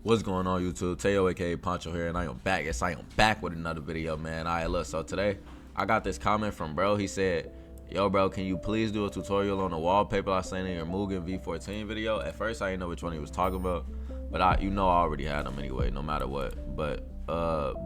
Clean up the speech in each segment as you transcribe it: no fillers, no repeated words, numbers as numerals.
What's going on, YouTube? Tayyoo aka Poncho here, and I am back. Yes, I am back with another video, man. Alright, look, so today I got this comment from bro. He said, yo bro, can you please do a tutorial on the wallpaper I seen in your Mugen V14 video? At first I didn't know which one he was talking about, but I already had them anyway, no matter what. But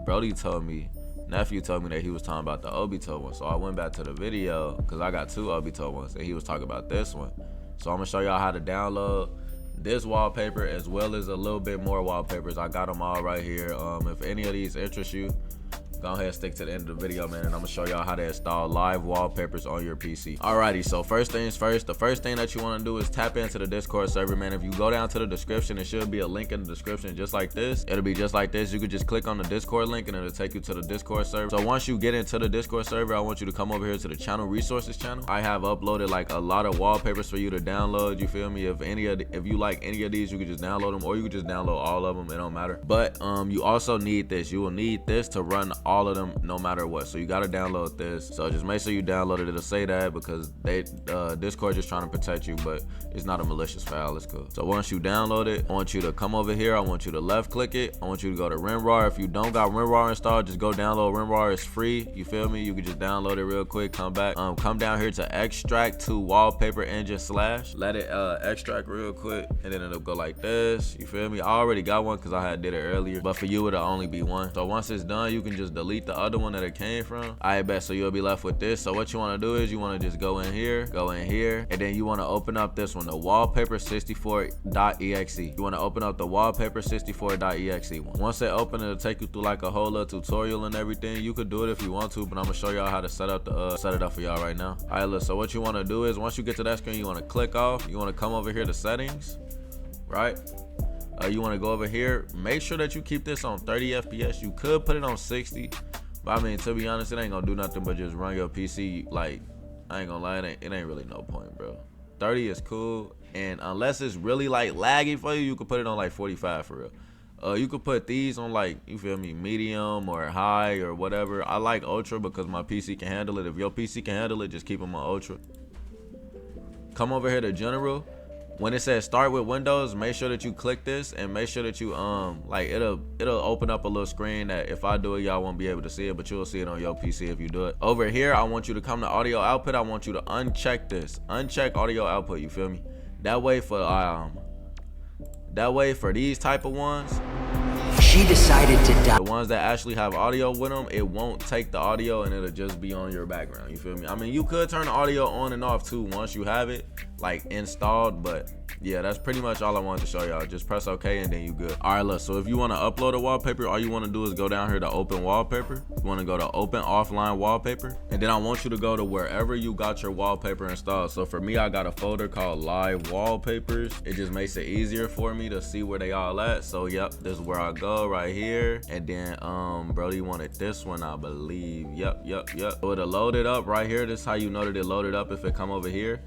nephew told me that he was talking about the Obito one, so I went back to the video because I got two Obito ones and he was talking about this one. So I'm gonna show y'all how to download this wallpaper as well as a little bit more wallpapers. I got them all right here. If any of these interest you, go ahead and stick to the end of the video, man, and I'm gonna show y'all how to install live wallpapers on your PC. Alrighty, so first things first, the first thing that you want to do is tap into the Discord server, man. If you go down to the description, it should be a link in the description just like this. It'll be just like this. You could just click on the Discord link and it'll take you to the Discord server. So once you get into the Discord server, I want you to come over here to the channel resources channel. I have uploaded like a lot of wallpapers for you to download, you feel me? If you like any of these, you could just download them, or you could just download all of them, it don't matter. But you also need this. You will need this to run all of them no matter what, so you got to download this. So just make sure you download it. It'll say that because Discord just trying to protect you, but it's not a malicious file. It's cool. So once you download it, I want you to come over here. I want you to left click it. I want you to go to WinRAR. If you don't got WinRAR installed, just go download WinRAR. It's free, you feel me? You can just download it real quick, come back, come down here to extract to wallpaper engine / let it extract real quick, and then it'll go like this, you feel me? I already got one because I did it earlier, but for you it'll only be one. So once it's done, you can just delete the other one that it came from. I bet. So you'll be left with this. So what you want to do is you want to just go in here, and then you want to open up this one, the wallpaper64.exe. You want to open up the wallpaper64.exe one. Once it open, it'll take you through like a whole little tutorial and everything. You could do it if you want to, but I'm gonna show y'all how to set up the set it up for y'all right now. All right, look, so what you want to do is once you get to that screen, you want to click off. You want to come over here to settings, right? You want to go over here, make sure that you keep this on 30 FPS. You could put it on 60, but I mean, to be honest, it ain't gonna do nothing but just run your PC. Like, I ain't gonna lie, it ain't really no point, bro. 30 is cool, and unless it's really like laggy for you, you could put it on like 45 for real. You could put these on like, you feel me, medium or high or whatever. I like ultra because my PC can handle it. If your PC can handle it, just keep them on ultra. Come over here to general. When it says start with Windows, make sure that you click this and make sure that you like it'll open up a little screen that if I do it, y'all won't be able to see it, but you'll see it on your PC if you do it. Over here, I want you to come to audio output. I want you to uncheck this. Uncheck audio output, you feel me? That way for these type of ones, she decided to die. The ones that actually have audio with them, it won't take the audio and it'll just be on your background, you feel me? I mean, you could turn the audio on and off too once you have it like installed, but yeah, that's pretty much all I wanted to show y'all. Just press OK and then you good. All right, look, so if you want to upload a wallpaper, all you want to do is go down here to open wallpaper. You want to go to open offline wallpaper, and then I want you to go to wherever you got your wallpaper installed. So for me, I got a folder called live wallpapers. It just makes it easier for me to see where they all at. So yep, this is where I go right here. And then Brody wanted this one, I believe. Yep. So it'll load it up right here. This is how you know that it loaded up if it come over here.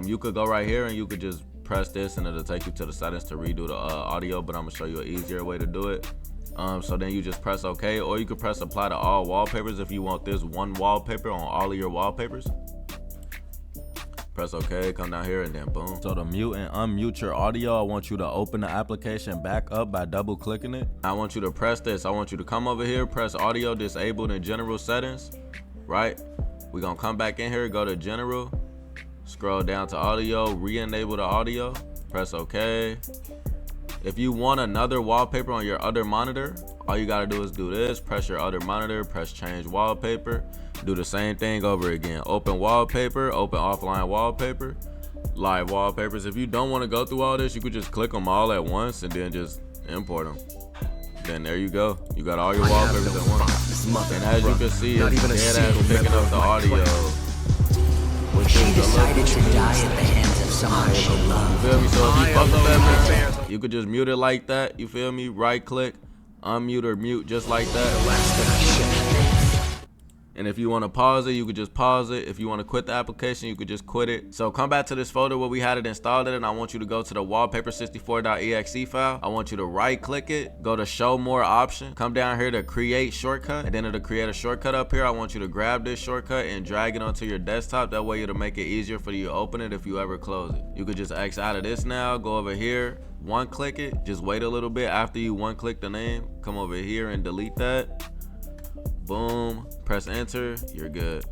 You could go right here and you could just press this and it'll take you to the settings to redo the audio, but I'm gonna show you an easier way to do it. So then you just press OK, or you could press apply to all wallpapers if you want this one wallpaper on all of your wallpapers. Press OK, come down here, and then boom. So to mute and unmute your audio, I want you to open the application back up by double clicking it. I want you to press this. I want you to come over here, press audio disabled in general settings, right? We're gonna come back in here, go to general, scroll down to audio, re-enable the audio, press OK. If you want another wallpaper on your other monitor, all you gotta do is do this, press your other monitor, press change wallpaper, do the same thing over again. Open wallpaper, open offline wallpaper, live wallpapers. If you don't want to go through all this, you could just click them all at once and then just import them. Then there you go. You got all your wallpapers at once. And as you can see, it's dead ass picking up the audio. She decided to die at the hands of someone she loved. You feel me? So if you fuck with that, you could just mute it like that. You feel me? Right click, unmute or mute just like that. And if you want to pause it, you could just pause it. If you want to quit the application, you could just quit it. So come back to this folder where we had it installed in, and I want you to go to the wallpaper64.exe file. I want you to right click it, go to show more option, come down here to create shortcut, and then it'll create a shortcut up here. I want you to grab this shortcut and drag it onto your desktop. That way it'll make it easier for you to open it if you ever close it. You could just X out of this now, go over here, one click it, just wait a little bit after you one click the name, come over here and delete that. Boom, press enter, you're good.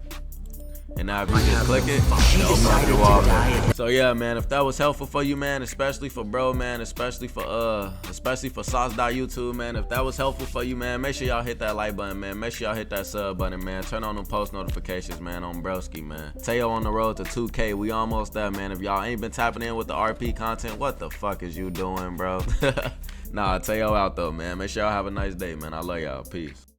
And now if you just click it, it'll open up your wallpaper. So yeah, man, if that was helpful for you, man, especially for bro, man, especially for sauce.youtube, man, if that was helpful for you, man, make sure y'all hit that like button, man. Make sure y'all hit that sub button, man. Turn on them post notifications, man, on broskii, man. Tayyoo on the road to 2K. We almost there, man. If y'all ain't been tapping in with the RP content, what the fuck is you doing, bro? Nah, Tayyoo out though, man. Make sure y'all have a nice day, man. I love y'all. Peace.